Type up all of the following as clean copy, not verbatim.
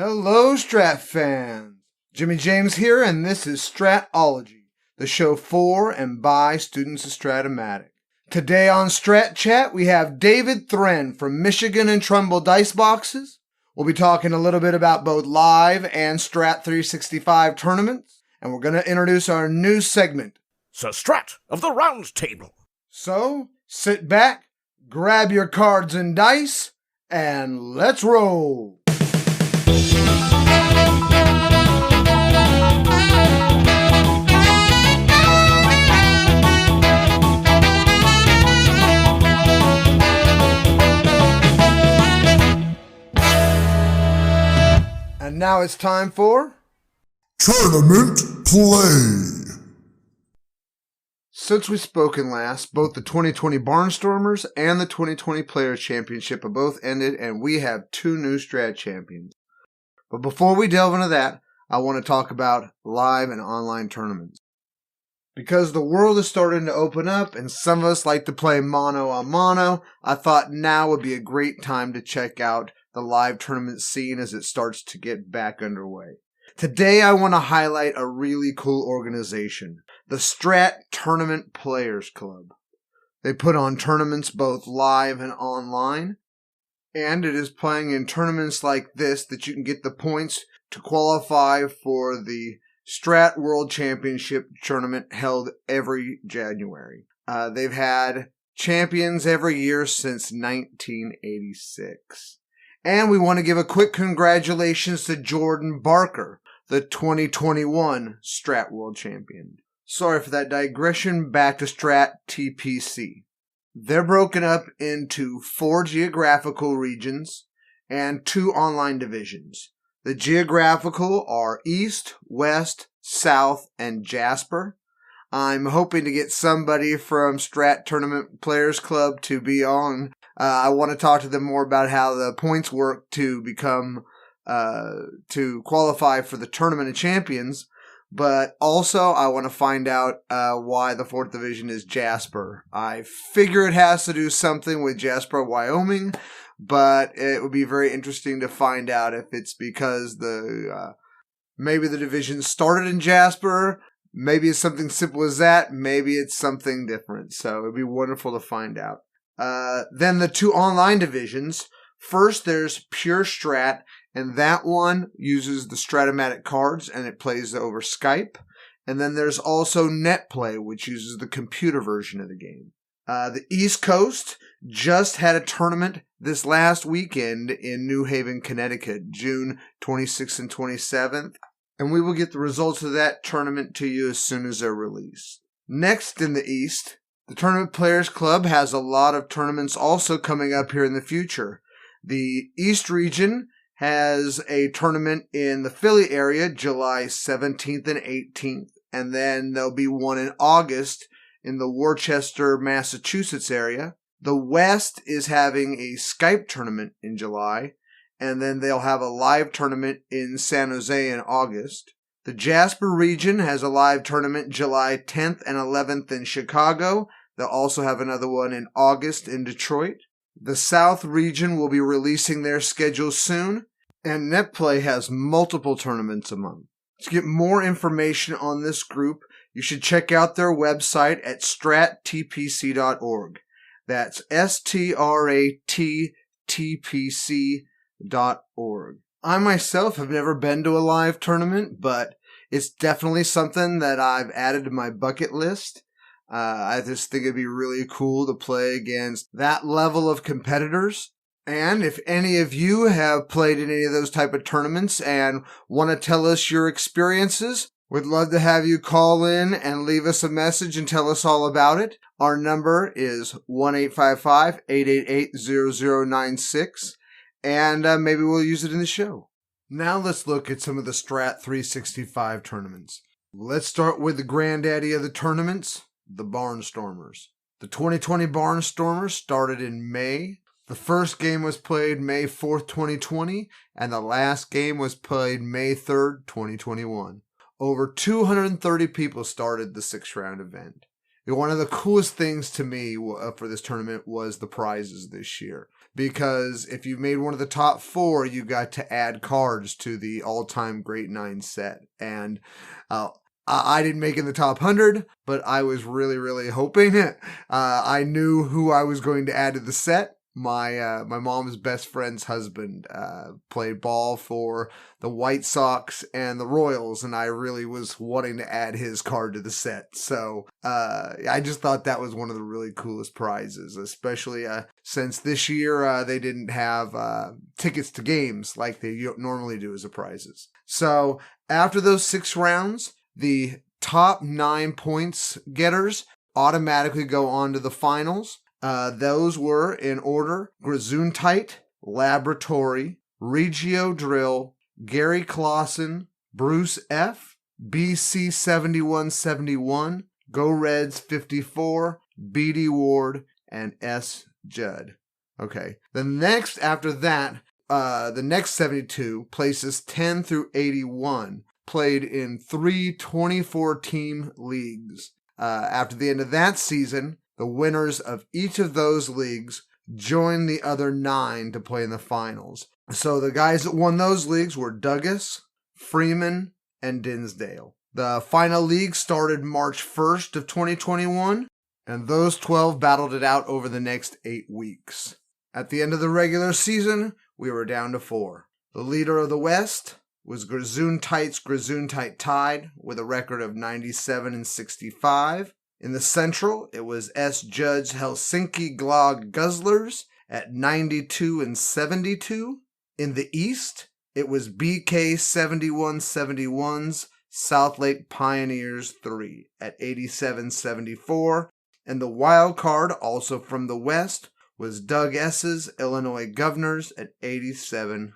Hello, Strat fans! Jimmy James here, and this is Strat-O-logy, the show for and by students of Strat-O-Matic. Today on Strat Chat, we have David Thren from Michigan and Trumbull Dice Boxes. We'll be talking a little bit about both live and Strat 365 tournaments, and we're going to introduce our new segment, Sir Strat of the Round Table. So, sit back, grab your cards and dice, and let's roll! And now it's time for Tournament Play. Since we've spoken last, both the 2020 Barnstormers and the 2020 Players Championship have both ended, and we have two new Strat champions. But before we delve into that, I want to talk about live and online tournaments. Because the world is starting to open up and some of us like to play mano a mano, I thought now would be a great time to check out the live tournament scene as it starts to get back underway. Today I want to highlight a really cool organization, the Strat Tournament Players Club. They put on tournaments both live and online, and it is playing in tournaments like this that you can get the points to qualify for the Strat World Championship tournament held every January. They've had champions every year since 1986. And we want to give a quick congratulations to Jordan Barker, the 2021 Strat World Champion. Sorry for that digression, back to StratTPC. They're broken up into 4 geographical regions and 2 online divisions. The geographical are East, West, South, and Jasper. I'm hoping to get somebody from Strat Tournament Players Club to be on. I want to talk to them more about how the points work to become, to qualify for the Tournament of Champions. But also, I want to find out why the 4th division is Jasper. I figure it has to do something with Jasper, Wyoming, but it would be very interesting to find out if it's because maybe the division started in Jasper. Maybe it's something simple as that. Maybe it's something different. So it'd be wonderful to find out. Then the 2 online divisions. First, there's Pure Strat, and that one uses the Strat-O-Matic cards, and it plays over Skype. And then there's also Net Play, which uses the computer version of the game. The East Coast just had a tournament this last weekend in New Haven, Connecticut, June 26th and 27th. And we will get the results of that tournament to you as soon as they're released. Next in the East, the Tournament Players Club has a lot of tournaments also coming up here in the future. The East region has a tournament in the Philly area, July 17th and 18th. And then there'll be one in August in the Worcester, Massachusetts area. The West is having a Skype tournament in July. And then they'll have a live tournament in San Jose in August. The Jasper region has a live tournament July 10th and 11th in Chicago. They'll also have another one in August in Detroit. The South region will be releasing their schedule soon. And NetPlay has multiple tournaments a month. To get more information on this group, you should check out their website at StratTPC.org. That's StratTPC.org. I myself have never been to a live tournament, but it's definitely something that I've added to my bucket list. I just think it'd be really cool to play against that level of competitors. And if any of you have played in any of those type of tournaments and want to tell us your experiences, we'd love to have you call in and leave us a message and tell us all about it. Our number is 1-855-888-0096. And maybe we'll use it in the show. Now let's look at some of the Strat 365 tournaments. Let's start with the granddaddy of the tournaments, the Barnstormers. The 2020 Barnstormers started in May. The first game was played May 4th, 2020, and the last game was played May 3rd, 2021. Over 230 people started the 6-round event. One of the coolest things to me for this tournament was the prizes this year. because if you made one of the top 4, you got to add cards to the all-time Great 9 set. And I didn't make it in the top 100, but I was really, really hoping. I knew who I was going to add to the set. My mom's best friend's husband played ball for the White Sox and the Royals, and I really was wanting to add his card to the set. So I just thought that was one of the really coolest prizes, especially since this year they didn't have tickets to games like they normally do as a prizes. So after those 6 rounds, the top 9 points getters automatically go on to the finals. Those were in order: Gesundheit, Laboratory, Regio Drill, Gary Clausen, Bruce F., BC 7171, Go Reds 54, BD Ward, and S. Judd. Okay. The next after that, the next 72 places 10 through 81 played in 3 24-team leagues. After the end of that season, the winners of each of those leagues joined the other 9 to play in the finals. So the guys that won those leagues were Douglas, Freeman, and Dinsdale. The final league started March 1st of 2021, and those 12 battled it out over the next 8 weeks. At the end of the regular season, we were down to 4. The leader of the West was Gesundheit's Gesundheit Tide with a record of 97-65. In the Central, it was S. Judd's Helsinki Glog Guzzlers at 92-72. In the East, it was BK 7171's South Lake Pioneers 3 at 87-74. And the wild card, also from the West, was Doug S.'s Illinois Governors at 87-75.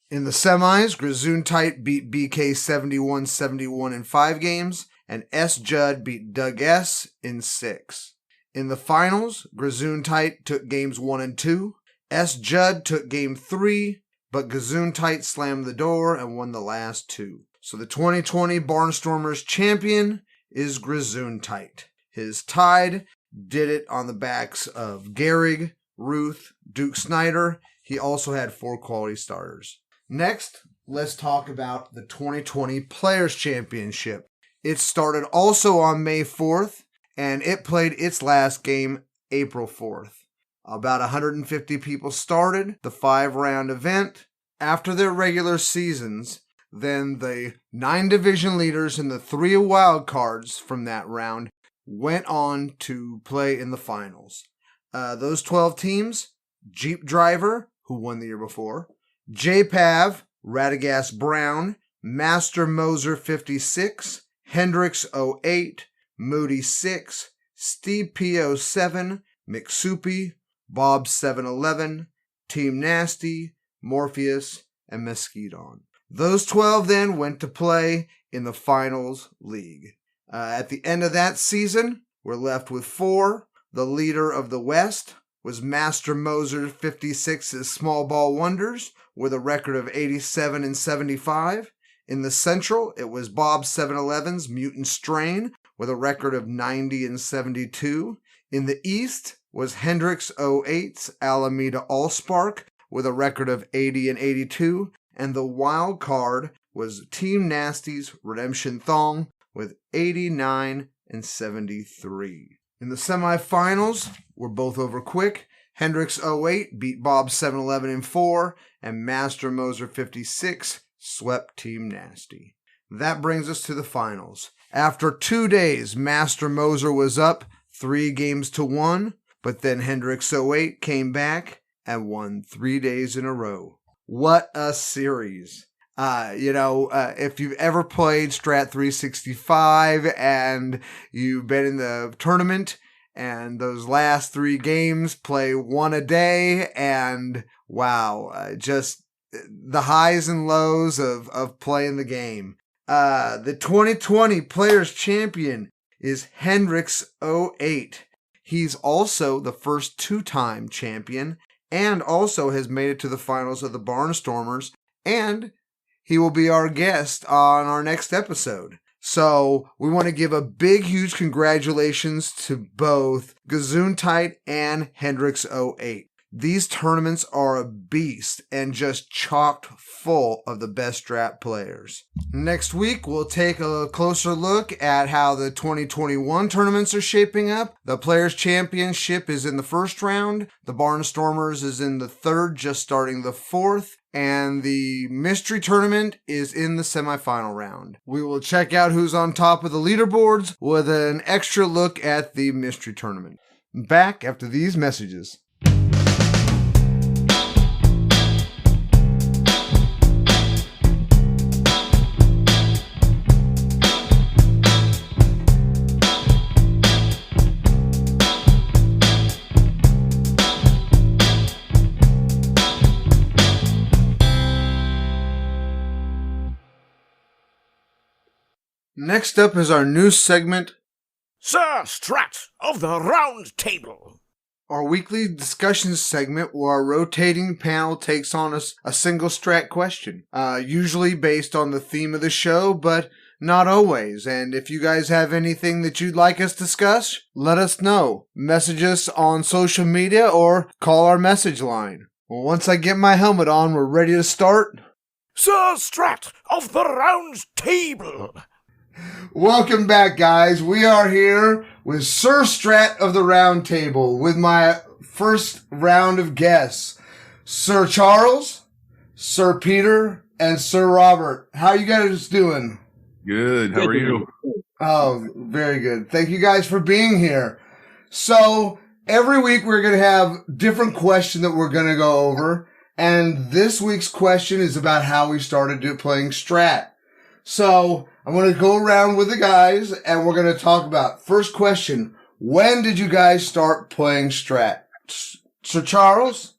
In the semis, Gesundheit beat BK 71-71 in 5 games, and S. Judd beat Doug S. in 6. In the finals, Gesundheit took games 1 and 2. S. Judd took game 3, but Gesundheit slammed the door and won the last 2. So the 2020 Barnstormers champion is Gesundheit. His Tide did it on the backs of Gehrig, Ruth, Duke Snyder. He also had 4 quality starters. Next, let's talk about the 2020 Players Championship. It started also on May 4th, and it played its last game April 4th. About 150 people started the 5-round event. After their regular seasons, then the 9 division leaders and the 3 wild cards from that round went on to play in the finals. Those 12 teams: Jeep Driver, who won the year before, JPAV, Radagast Brown, Master Moser 56, Hendrix 08, Moody 6, Steve P 07, McSoupy, Bob 711, Team Nasty, Morpheus, and Mesquidon. Those 12 then went to play in the finals league. At the end of that season, we're left with 4. The leader of the West was Master Moser 56's Small Ball Wonders with a record of 87-75. In the Central, it was Bob 711's Mutant Strain with a record of 90-72. In the East was Hendrix 08's Alameda Allspark with a record of 80-82. And the wild card was Team Nasty's Redemption Thong with 89-73. In the semifinals, we're both over quick. Hendrix 08 beat Bob 711 in 4, and Master Moser 56 swept Team Nasty. That brings us to the finals. After 2 days, Master Moser was up 3-1, but then Hendrix 08 came back and won 3 days in a row. What a series. If you've ever played Strat 365 and you've been in the tournament and those last 3 games play 1 a day, and wow, just the highs and lows of playing the game. The 2020 Players Champion is Hendrix 08. He's also the first 2-time champion and also has made it to the finals of the Barnstormers, and he will be our guest on our next episode. So we want to give a big, huge congratulations to both Gesundheit and Hendrix08. These tournaments are a beast and just chocked full of the best Strat players. Next week, we'll take a closer look at how the 2021 tournaments are shaping up. The Players' Championship is in the first round. The Barnstormers is in the third, just starting the fourth. And the Mystery Tournament is in the semifinal round. We will check out who's on top of the leaderboards with an extra look at the Mystery Tournament. Back after these messages. Next up is our new segment, Sir Strat of the Round Table. Our weekly discussion segment where our rotating panel takes on a single Strat question, usually based on the theme of the show, but not always. And if you guys have anything that you'd like us to discuss, let us know. Message us on social media or call our message line. Well, once I get my helmet on, we're ready to start. Sir Strat of the Round Table. Welcome back, guys. We are here with Sir Strat of the Round Table with my first round of guests. Sir Charles, Sir Peter, and Sir Robert. How you guys doing? Good. How are you? Oh, very good. Thank you guys for being here. So every week we're going to have different question that we're going to go over. And this week's question is about how we started playing Strat. So I'm going to go around with the guys and we're going to talk about first question. When did you guys start playing Strat? Sir Charles?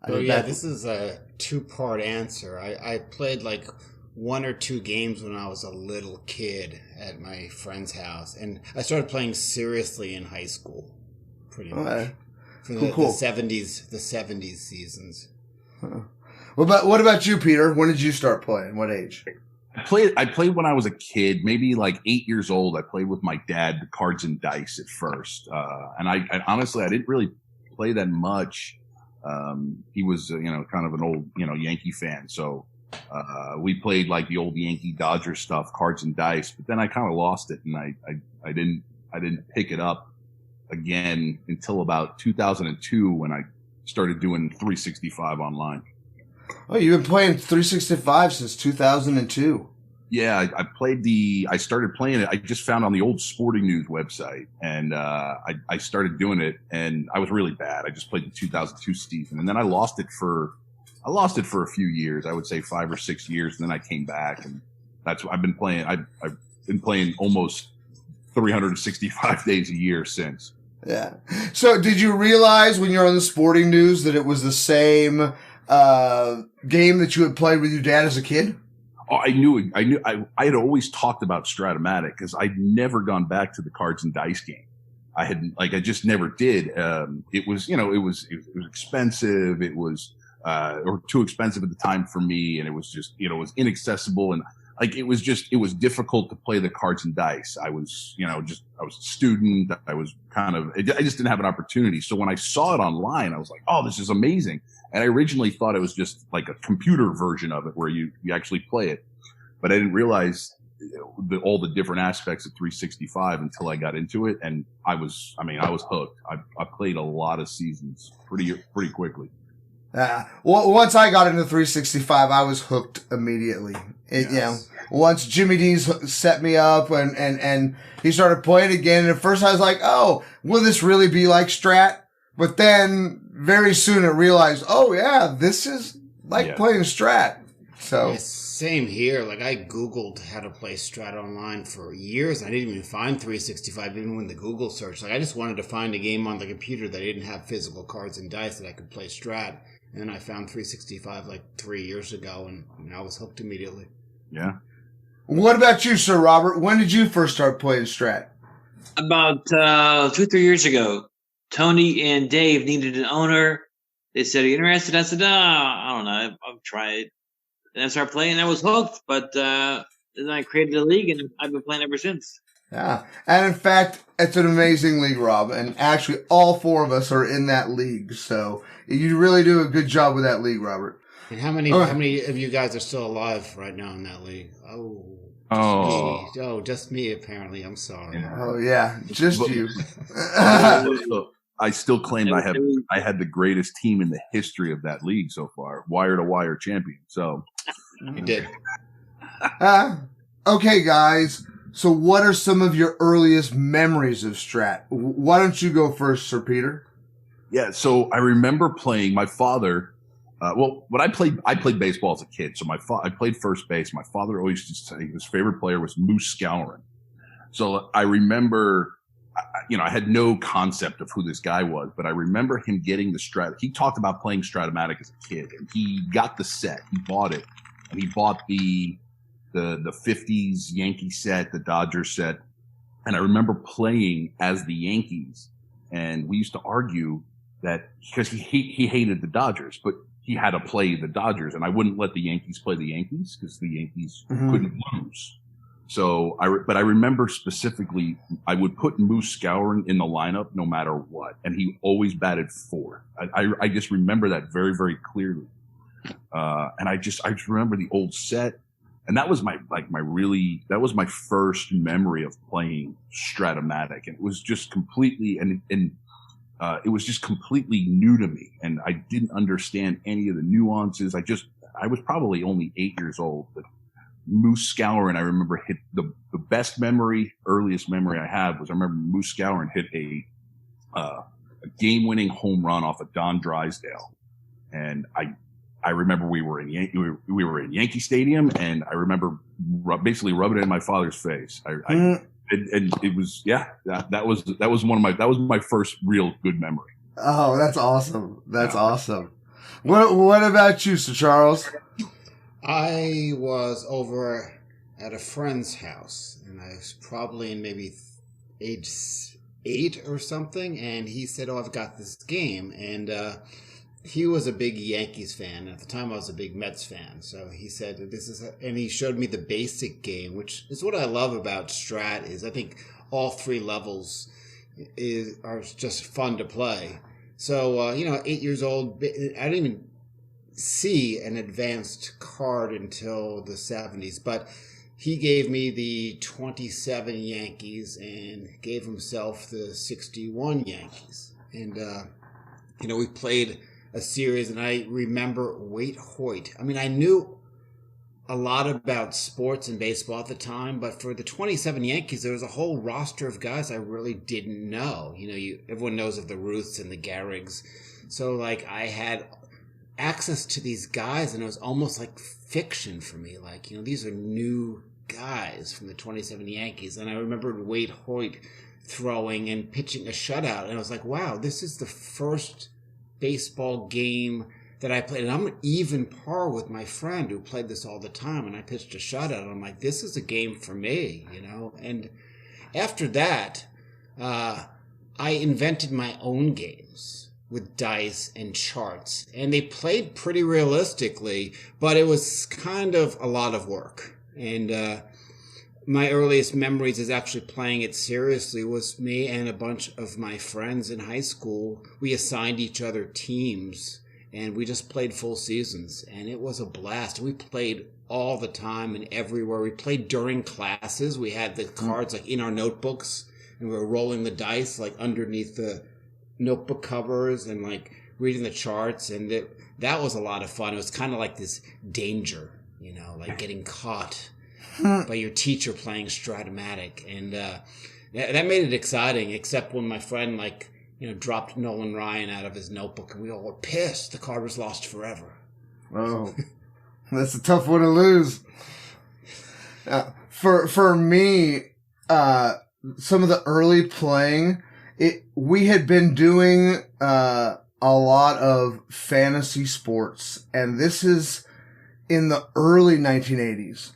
This is a two-part answer. I played like one or two games when I was a little kid at my friend's house. And I started playing seriously in high school, pretty much. For the 70s seasons. What about you, Peter? When did you start playing? What age? I played when I was a kid, maybe like 8 years old. I played with my dad, cards and dice at first. And I honestly, I didn't really play that much. He was, kind of an old, Yankee fan. So, we played like the old Yankee Dodger stuff, cards and dice, but then I kind of lost it and I didn't pick it up again until about 2002 when I started doing 365 online. Oh, you've been playing 365 since 2002. Yeah, I started playing it. I just found on the old Sporting News website, and I started doing it, and I was really bad. I just played the 2002 season, and then I lost it for a few years. I would say 5 or 6 years, and then I came back, and that's what I've been playing. I've been playing almost 365 days a year since. Yeah. So, did you realize when you were on the Sporting News that it was the same game that you had played with your dad as a kid? Oh, I knew. I had always talked about Strat-O-Matic because I'd never gone back to the cards and dice game. I just never did. It was expensive. It was, or too expensive at the time for me. And it was just, it was inaccessible. And it was difficult to play the cards and dice. I was a student. I just didn't have an opportunity. So when I saw it online, I was like, oh, this is amazing. And I originally thought it was just like a computer version of it where you actually play it. But I didn't realize all the different aspects of 365 until I got into it. And I was hooked. I played a lot of seasons pretty quickly. Once I got into 365, I was hooked immediately. Once Jimmy D's set me up and he started playing again. And at first I was like, oh, will this really be like Strat? But then very soon I realized, oh yeah, this is like playing Strat. So same here. Like I Googled how to play Strat online for years. I didn't even find 365 even when the Google search. Like I just wanted to find a game on the computer that didn't have physical cards and dice that I could play Strat. And then I found 365 like 3 years ago and I was hooked immediately. Yeah. What about you, Sir Robert? When did you first start playing Strat? About 2-3 years ago. Tony and Dave needed an owner. They said, are you interested? I said, I don't know. I'll try it. And I started playing. I was hooked, but then I created a league, and I've been playing ever since. Yeah. And in fact, it's an amazing league, Rob. And actually, all four of us are in that league. So you really do a good job with that league, Robert. And how many of you guys are still alive right now in that league? Just me, apparently. I'm sorry. Yeah. Oh, yeah. Just you. I still claim I had the greatest team in the history of that league so far. Wire-to-wire champion. So You did. Okay, guys. So what are some of your earliest memories of Strat? Why don't you go first, Sir Peter? Yeah, so I remember playing my father. When I played baseball as a kid. So I played first base. My father always just said his favorite player was Moose Scourin. So I remember, I had no concept of who this guy was, but I remember him getting the Strat. He talked about playing Strat-O-Matic as a kid, and he got the set. He bought it, and he bought the 50s Yankee set, the Dodgers set. And I remember playing as the Yankees, and we used to argue that because he hated the Dodgers, but he had to play the Dodgers, and I wouldn't let the Yankees play the Yankees because the Yankees couldn't lose. So but I remember specifically, I would put Moose Scourin in the lineup no matter what, and he always batted fourth. I just remember that very, very clearly. And I just remember the old set, and that was my first memory of playing Strat-O-Matic, and it was just completely it was just completely new to me, and I didn't understand any of the nuances. I was probably only 8 years old, but Moose Scourin, I remember hit the earliest memory I have was I remember Moose Scourin hit a game-winning home run off of Don Drysdale, and I remember we were in Yankee Stadium, and I remember basically rubbing it in my father's face. And it was that was my first real good memory. Oh, that's awesome. That's awesome. What about you, Sir Charles? I was over at a friend's house, and I was probably in maybe age 8 or something, and he said, "Oh, I've got this game," and he was a big Yankees fan. At the time, I was a big Mets fan. So he said, and he showed me the basic game, which is what I love about Strat, is I think all 3 levels are just fun to play. So, 8 years old, I didn't even see an advanced card until the 70s, but he gave me the 27 Yankees and gave himself the 61 Yankees. And, we played a series, and I remember Waite Hoyt. I mean, I knew a lot about sports and baseball at the time, but for the 27 Yankees, there was a whole roster of guys I really didn't know. Everyone knows of the Ruths and the Gehrigs. So, I had access to these guys, and it was almost like fiction for me. These are new guys from the 27 Yankees. And I remembered Waite Hoyt throwing and pitching a shutout, and I was like, wow, this is the first baseball game that I played, and I'm an even par with my friend who played this all the time, and I pitched a shutout, and I'm like, this is a game for me, and after that, I invented my own games with dice and charts, and they played pretty realistically, but it was kind of a lot of work, and my earliest memories is actually playing it seriously was me and a bunch of my friends in high school. We assigned each other teams, and we just played full seasons, and it was a blast. We played all the time and everywhere. We played during classes. We had the cards in our notebooks, and we were rolling the dice underneath the notebook covers and reading the charts, and that was a lot of fun. It was kind of like this danger, getting caught by your teacher playing Strat-O-Matic, and that made it exciting, except when my friend dropped Nolan Ryan out of his notebook, and we all were pissed. The card was lost forever. Oh, that's a tough one to lose. For me, some of the early playing, we had been doing a lot of fantasy sports, and this is in the early 1980s.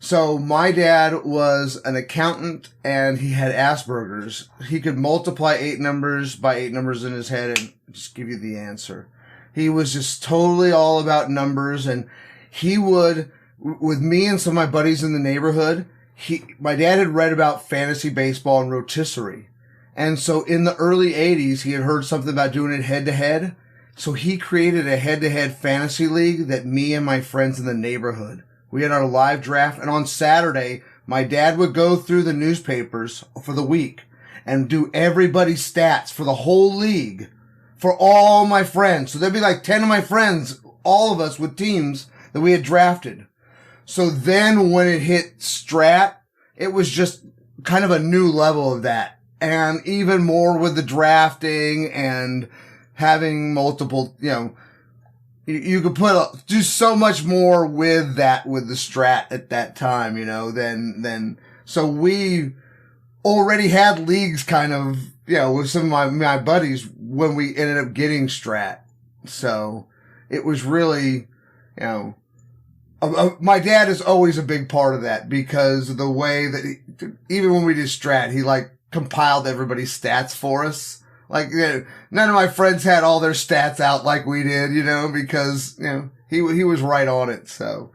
So my dad was an accountant, and he had Asperger's. He could multiply 8 numbers by 8 numbers in his head and just give you the answer. He was just totally all about numbers, and he would with me and some of my buddies in the neighborhood, my dad had read about fantasy baseball and rotisserie. And so in the early 80s, he had heard something about doing it head-to-head. So he created a head-to-head fantasy league that me and my friends in the neighborhood, we had our live draft. And on Saturday, my dad would go through the newspapers for the week and do everybody's stats for the whole league for all my friends. So there'd be like 10 of my friends, all of us with teams that we had drafted. So then when it hit Strat, it was just kind of a new level of that. And even more with the drafting and having multiple, you could do so much more with that, with the Strat at that time, so we already had leagues kind of, with some of my buddies when we ended up getting Strat. So it was really, my dad is always a big part of that because of the way that even when we did Strat, he compiled everybody's stats for us. None of my friends had all their stats out like we did, because, he was right on it. So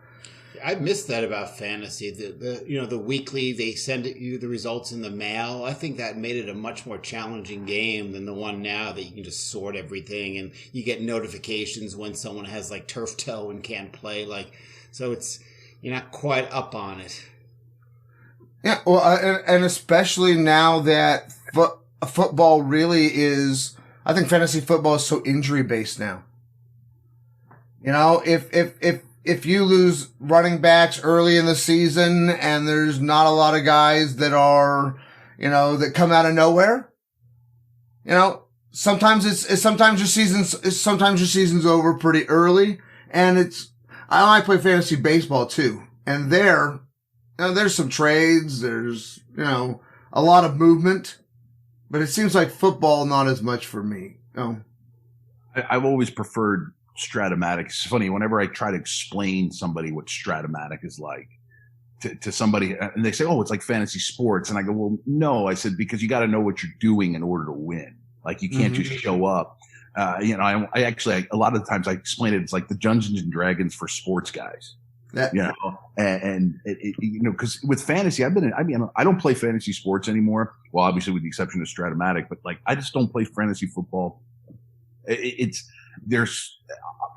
I miss that about fantasy. The weekly, they send you the results in the mail. I think that made it a much more challenging game than the one now that you can just sort everything and you get notifications when someone has turf toe and can't play. So you're not quite up on it. Yeah. Well, and especially now that football really is, I think fantasy football is so injury based now. If you lose running backs early in the season and there's not a lot of guys that are, that come out of nowhere, sometimes your season's over pretty early. And I play fantasy baseball too. And there's some trades, there's, a lot of movement. But it seems like football, not as much for me. Oh, I've always preferred Strat-O-Matic. It's funny, whenever I try to explain somebody what Strat-O-Matic is like to somebody, and they say, oh, it's like fantasy sports. And I go, well, no. I said, because you got to know what you're doing in order to win. You can't just show up. I actually, a lot of the times I explain it, it's like the Dungeons and Dragons for sports guys. Because with fantasy, I don't play fantasy sports anymore. Well, obviously with the exception of Strat-O-Matic, but I just don't play fantasy football.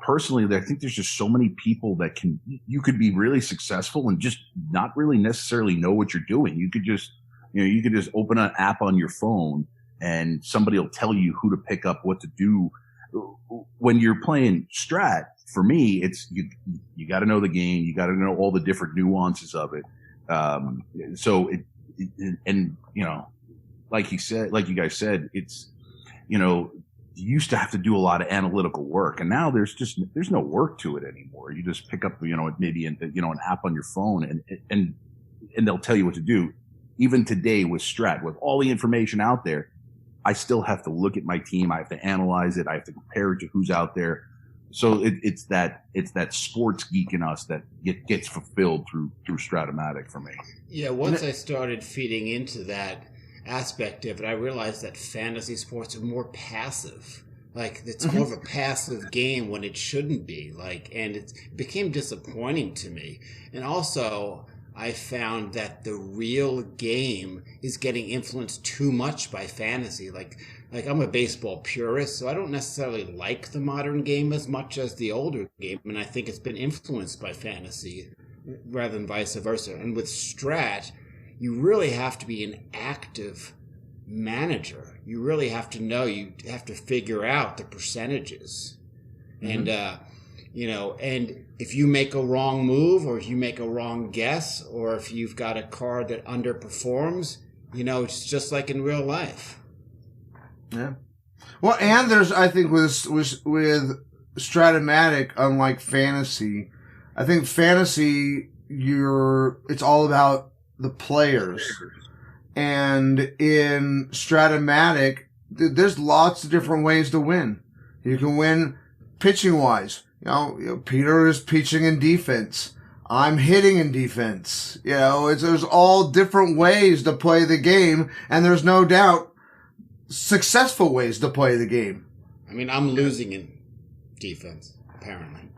Personally, I think there's just so many people that you could be really successful and just not really necessarily know what you're doing. You could just, you could just open an app on your phone and somebody will tell you who to pick up, what to do. When you're playing Strat, for me, it's you got to know the game. You got to know all the different nuances of it. Like you guys said, it's, you used to have to do a lot of analytical work, and now there's no work to it anymore. You just pick up, maybe an app on your phone, and they'll tell you what to do. Even today with Strat, with all the information out there, I still have to look at my team. I have to analyze it. I have to compare it to who's out there. So it's that sports geek in us that gets fulfilled through Strat-O-Matic for me. Yeah, once I started feeding into that aspect of it, I realized that fantasy sports are more passive. It's more of a passive game when it shouldn't be. And it became disappointing to me. And also, I found that the real game is getting influenced too much by fantasy. I'm a baseball purist, so I don't necessarily like the modern game as much as the older game, and I think it's been influenced by fantasy rather than vice versa. And with Strat, you really have to be an active manager. You really have to know, you have to figure out the percentages. Mm-hmm. And if you make a wrong move, or if you make a wrong guess, or if you've got a card that underperforms, it's just like in real life. Yeah. Well, and there's, I think with Strat-O-Matic, unlike fantasy, I think fantasy, it's all about the players. And in Strat-O-Matic, there's lots of different ways to win. You can win pitching wise. Peter is pitching in defense. I'm hitting in defense. There's all different ways to play the game, and there's no doubt successful ways to play the game. I'm losing in defense, apparently.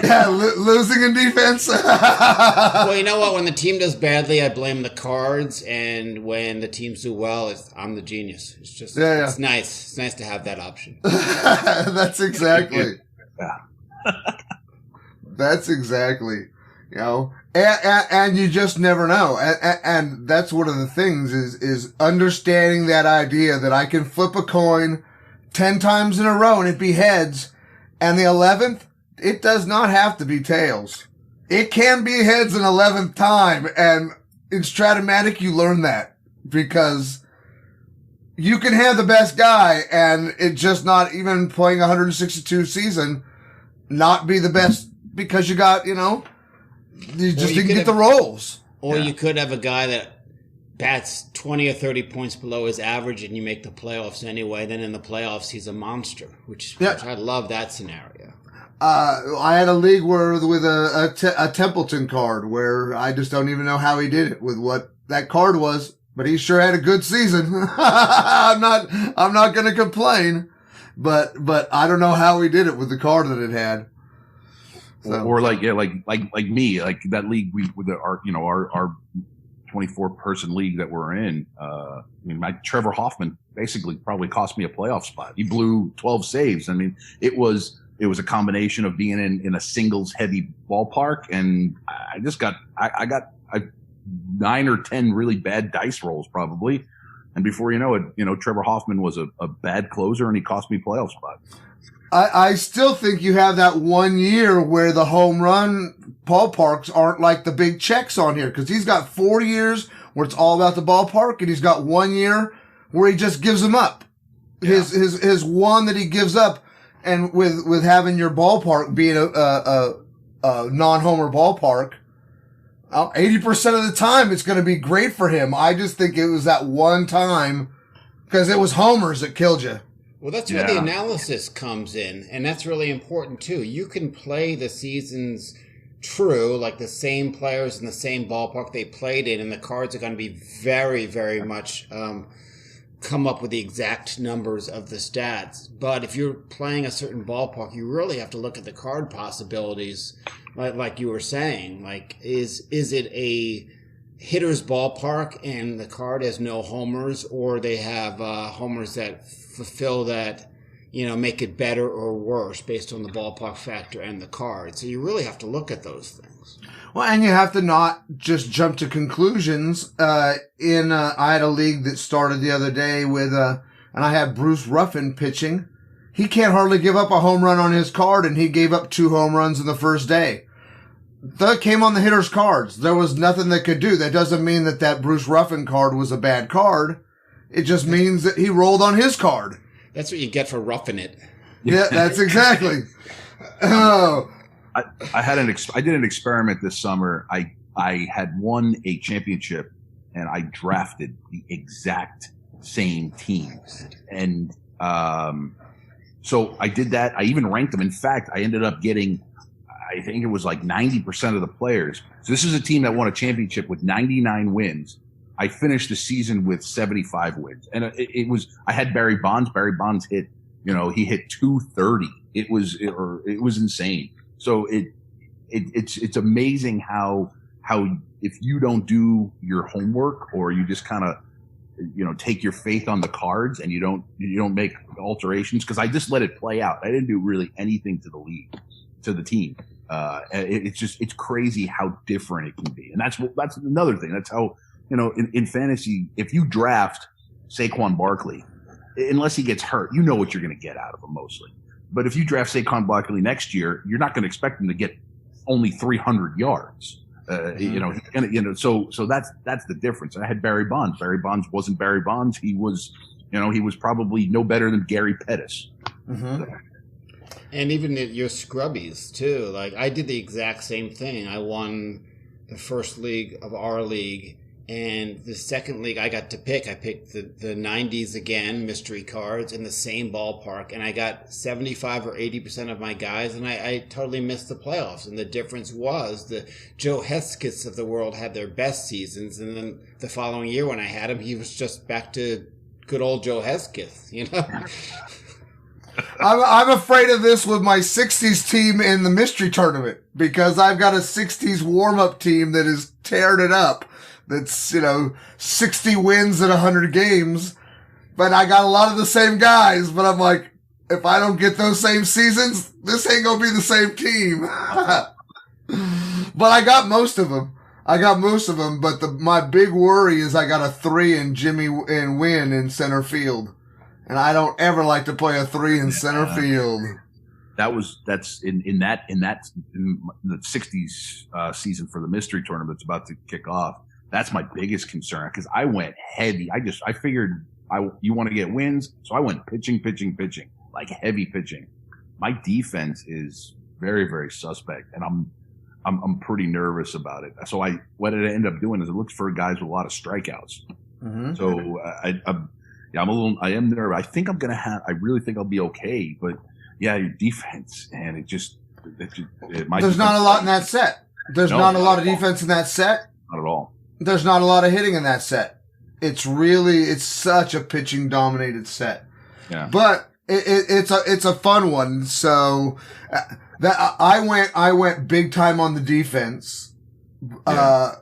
Yeah, losing in defense. Well, you know what? When the team does badly, I blame the cards, and when the teams do well, I'm the genius. It's just, it's nice. It's nice to have that option. That's exactly. Yeah. That's exactly. You know, and you just never know. And that's one of the things is understanding that idea that I can flip a coin 10 times in a row and it be heads, and the 11th, it does not have to be tails. It can be heads an 11th time, and in Strat-O-Matic you learn that because you can have the best guy and it just not even playing 162 season not be the best because you got, you just didn't get the rolls. Or you could have a guy that bats 20 or 30 points below his average and you make the playoffs anyway. Then in the playoffs, he's a monster, which I love that scenario. I had a league with a Templeton card where I just don't even know how he did it with what that card was, but he sure had a good season. I'm not going to complain, but I don't know how he did it with the card that it had. So. Or like me, like that league with our 24 person league that we're in. My Trevor Hoffman basically probably cost me a playoff spot. He blew 12 saves. I mean, it was a combination of being in a singles heavy ballpark, and I just got 9 or 10 really bad dice rolls probably, and before you know it, Trevor Hoffman was a bad closer, and he cost me playoff spot. I still think you have that 1 year where the home run ballparks aren't like the big checks on here, because he's got 4 years where it's all about the ballpark, and he's got 1 year where he just gives them up. Yeah. His one that he gives up, and with having your ballpark being a non-homer ballpark, 80% of the time it's going to be great for him. I just think it was that one time because it was homers that killed you. Well, that's where the analysis comes in, and that's really important, too. You can play the seasons true, like the same players in the same ballpark they played in, and the cards are going to be very, very much come up with the exact numbers of the stats. But if you're playing a certain ballpark, you really have to look at the card possibilities, like you were saying. Like, is it a hitter's ballpark and the card has no homers, or they have homers that fulfill that, make it better or worse based on the ballpark factor and the card. So you really have to look at those things. Well, and you have to not just jump to conclusions. I had a league that started the other day with, and I had Bruce Ruffin pitching. He can't hardly give up a home run on his card, and he gave up 2 home runs in the first day. That came on the hitter's cards. There was nothing that could do. That doesn't mean that Bruce Ruffin card was a bad card. It just means that he rolled on his card. That's what you get for roughing it. Yeah, that's exactly. Oh. I did an experiment this summer. I had won a championship, and I drafted the exact same teams. And so I did that. I even ranked them. In fact, I ended up getting, I think it was like 90% of the players. So this is a team that won a championship with 99 wins. I finished the season with 75 wins, and it was. I had Barry Bonds. Barry Bonds hit, he hit 230. It was insane. So it's amazing how if you don't do your homework, or you just kind of take your faith on the cards and you don't make alterations, because I just let it play out. I didn't do really anything to the league, to the team. It's crazy how different it can be, and that's another thing. That's how. In fantasy, if you draft Saquon Barkley, unless he gets hurt, you know what you're going to get out of him mostly. But if you draft Saquon Barkley next year, you're not going to expect him to get only 300 yards. So that's the difference. I had Barry Bonds. Barry Bonds wasn't Barry Bonds. He was probably no better than Gary Pettis. Mm-hmm. And even your scrubbies too. Like, I did the exact same thing. I won the first league of our league. And the second league I got to pick, I picked the 90s again, mystery cards, in the same ballpark. And I got 75 or 80% of my guys, and I totally missed the playoffs. And the difference was the Joe Heskeths of the world had their best seasons. And then the following year when I had him, he was just back to good old Joe Hesketh, I'm afraid of this with my 60s team in the mystery tournament because I've got a 60s warm-up team that is tearing it up. That's, 60 wins in 100 games. But I got a lot of the same guys. But I'm like, if I don't get those same seasons, this ain't going to be the same team. But I got most of them. But my big worry is I got a 3 in Jimmy and Wynn in center field. And I don't ever like to play a 3 in center field. That's in the 60s season for the mystery tournament that's about to kick off. That's my biggest concern because I went heavy. I figured you want to get wins, so I went pitching, like heavy pitching. My defense is very, very suspect, and I'm pretty nervous about it. So what it ended up doing is it looks for guys with a lot of strikeouts. Mm-hmm. So I am nervous. I really think I'll be okay, but yeah, your defense, and there's not a lot in that set. There's not a lot of defense in that set. Not at all. There's not a lot of hitting in that set. It's such a pitching dominated set. Yeah. But it's a fun one. So that I went big time on the defense. Yeah.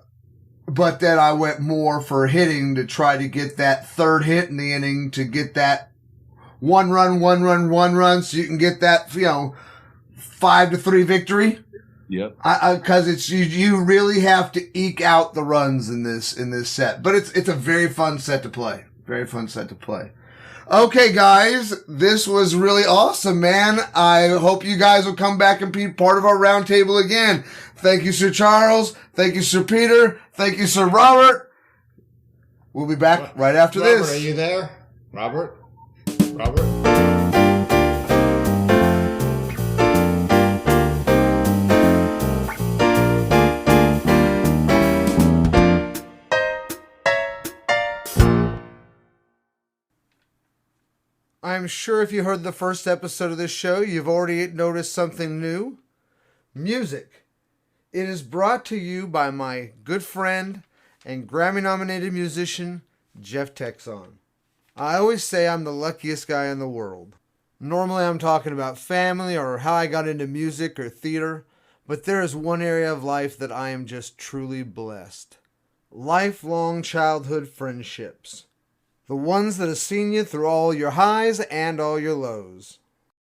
But then I went more for hitting to try to get that third hit in the inning to get that one run, so you can get that 5-3 victory. Yep. Because you really have to eke out the runs in this set, but it's a very fun set to play. Okay, guys, this was really awesome, man. I hope you guys will come back and be part of our roundtable again. Thank you, Sir Charles. Thank you, Sir Peter. Thank you, Sir Robert. We'll be back right after Robert, this. Are you there? Robert? I'm sure if you heard the first episode of this show, you've already noticed something new. Music. It is brought to you by my good friend and Grammy-nominated musician, Jeff Teczon. I always say I'm the luckiest guy in the world. Normally I'm talking about family or how I got into music or theater, but there is one area of life that I am just truly blessed. Lifelong childhood friendships. The ones that have seen you through all your highs and all your lows.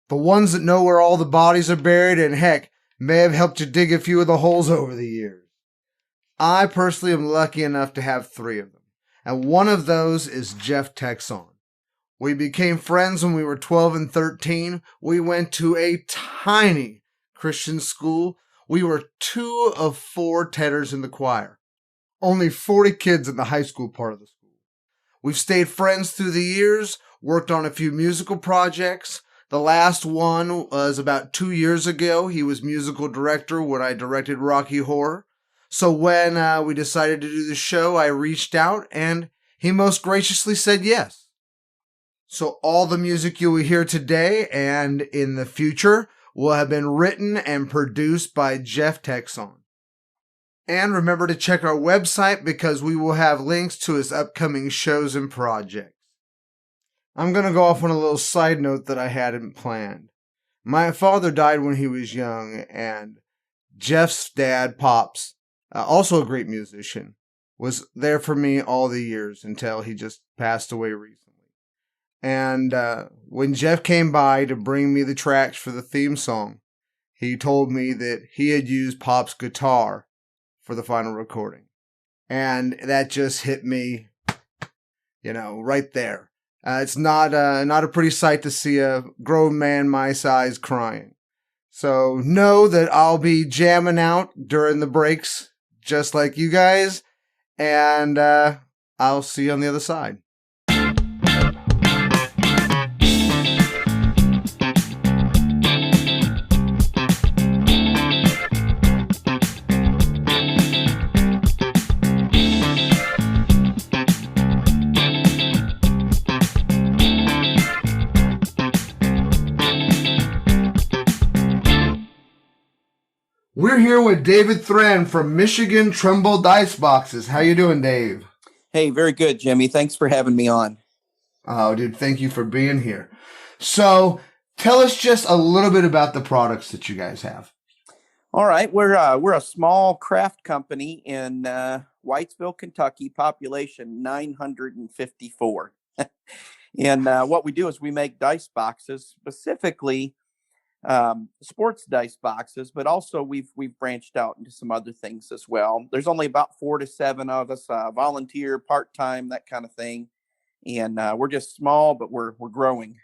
The ones that know where all the bodies are buried and heck, may have helped you dig a few of the holes over the years. I personally am lucky enough to have 3 of them. And one of those is Jeff Teczon. We became friends when we were 12 and 13. We went to a tiny Christian school. We were 2 of 4 tenors in the choir. Only 40 kids in the high school part of the school. We've stayed friends through the years, worked on a few musical projects. The last one was about 2 years ago. He was musical director when I directed Rocky Horror. So when we decided to do the show, I reached out and he most graciously said yes. So all the music you will hear today and in the future will have been written and produced by Jeff Teczon. And remember to check our website because we will have links to his upcoming shows and projects. I'm going to go off on a little side note that I hadn't planned. My father died when he was young, and Jeff's dad, Pops, also a great musician, was there for me all the years until he just passed away recently. And when Jeff came by to bring me the tracks for the theme song, he told me that he had used Pop's guitar for the final recording. And that just hit me, right there. It's not a pretty sight to see a grown man my size crying. So know that I'll be jamming out during the breaks, just like you guys. And I'll see you on the other side. We're here with David Thren from Michigan Trumbull Dice Boxes. How you doing, Dave? Hey, very good, Jimmy. Thanks for having me on. Oh, dude, thank you for being here. So, tell us just a little bit about the products that you guys have. All right, we're a small craft company in Whitesville, Kentucky, population 954. And what we do is we make dice boxes, specifically sports dice boxes, but also we've branched out into some other things as well. There's only about 4 to 7 of us, volunteer, part-time, that kind of thing. And we're just small, but we're growing.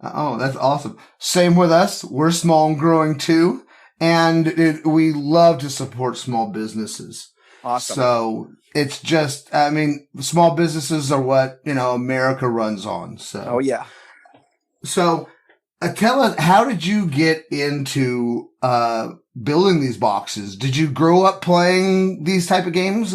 Oh, that's awesome. Same with us. We're small and growing too. And we love to support small businesses. Awesome. So it's just, I mean, small businesses are what, America runs on. So. Oh, yeah. So tell us, how did you get into building these boxes? Did you grow up playing these type of games?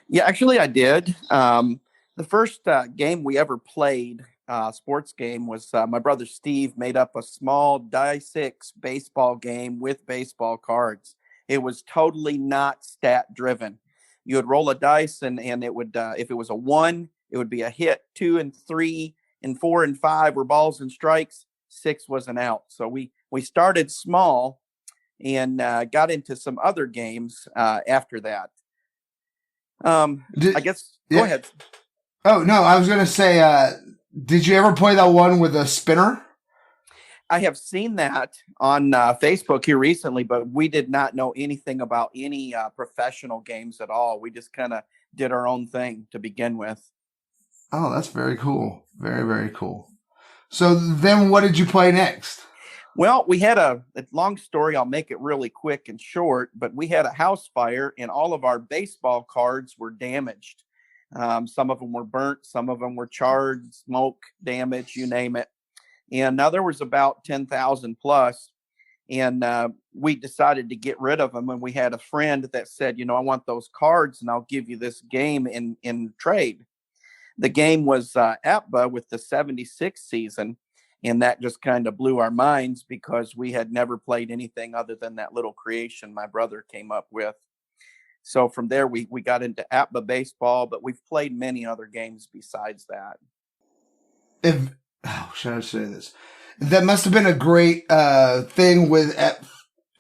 Yeah, actually I did. The first game we ever played, sports game, was my brother Steve made up a small die-6 baseball game with baseball cards. It was totally not stat driven. You would roll a dice and it would, if it was a 1, it would be a hit. 2 and 3 and 4 and 5 were balls and strikes. 6 was an out. So we started small and got into some other games after that. I guess, go ahead. Oh, no, I was going to say, did you ever play that one with a spinner? I have seen that on Facebook here recently, but we did not know anything about any professional games at all. We just kind of did our own thing to begin with. Oh, that's very cool. Very, very cool. So then what did you play next? Well, we had a long story. I'll make it really quick and short, but we had a house fire and all of our baseball cards were damaged. Some of them were burnt, some of them were charred, smoke, damage, you name it. And now there was about 10,000 plus. And we decided to get rid of them. And we had a friend that said, I want those cards and I'll give you this game in trade. The game was Ep2 with the 76 season. And that just kind of blew our minds because we had never played anything other than that little creation my brother came up with. So from there, we got into Ep2 baseball, but we've played many other games besides that. Should I say this? That must have been a great thing with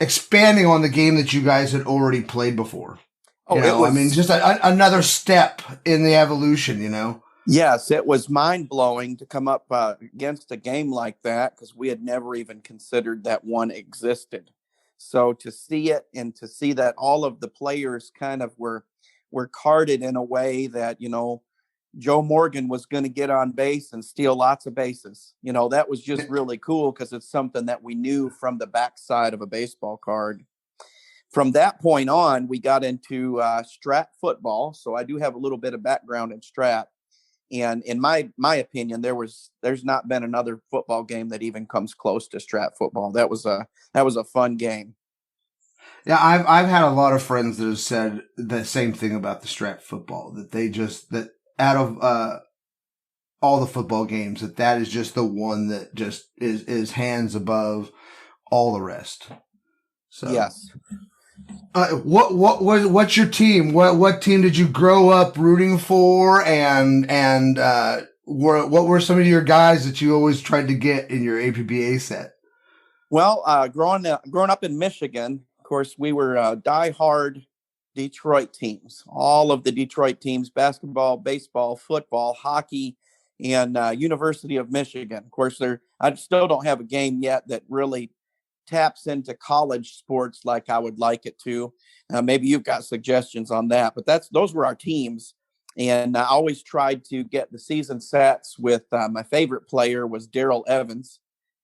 expanding on the game that you guys had already played before. I mean, just another step in the evolution, Yes, it was mind-blowing to come up against a game like that because we had never even considered that one existed. So to see it and to see that all of the players kind of were carded in a way that, Joe Morgan was going to get on base and steal lots of bases. That was just really cool because it's something that we knew from the backside of a baseball card. From that point on, we got into Strat football. So I do have a little bit of background in Strat. And in my opinion, there's not been another football game that even comes close to Strat football. That was a fun game. Yeah, I've had a lot of friends that have said the same thing about the Strat football, that out of all the football games, that is just the one that just is hands above all the rest. So yes. What's your team? What team did you grow up rooting for, and what were some of your guys that you always tried to get in your APBA set? Well, growing up in Michigan, of course, we were diehard Detroit teams. All of the Detroit teams: basketball, baseball, football, hockey, and University of Michigan. Of course, I still don't have a game yet that really taps into college sports like I would like it to. Maybe you've got suggestions on that, but those were our teams. And I always tried to get the season sets with my favorite player was Darrell Evans,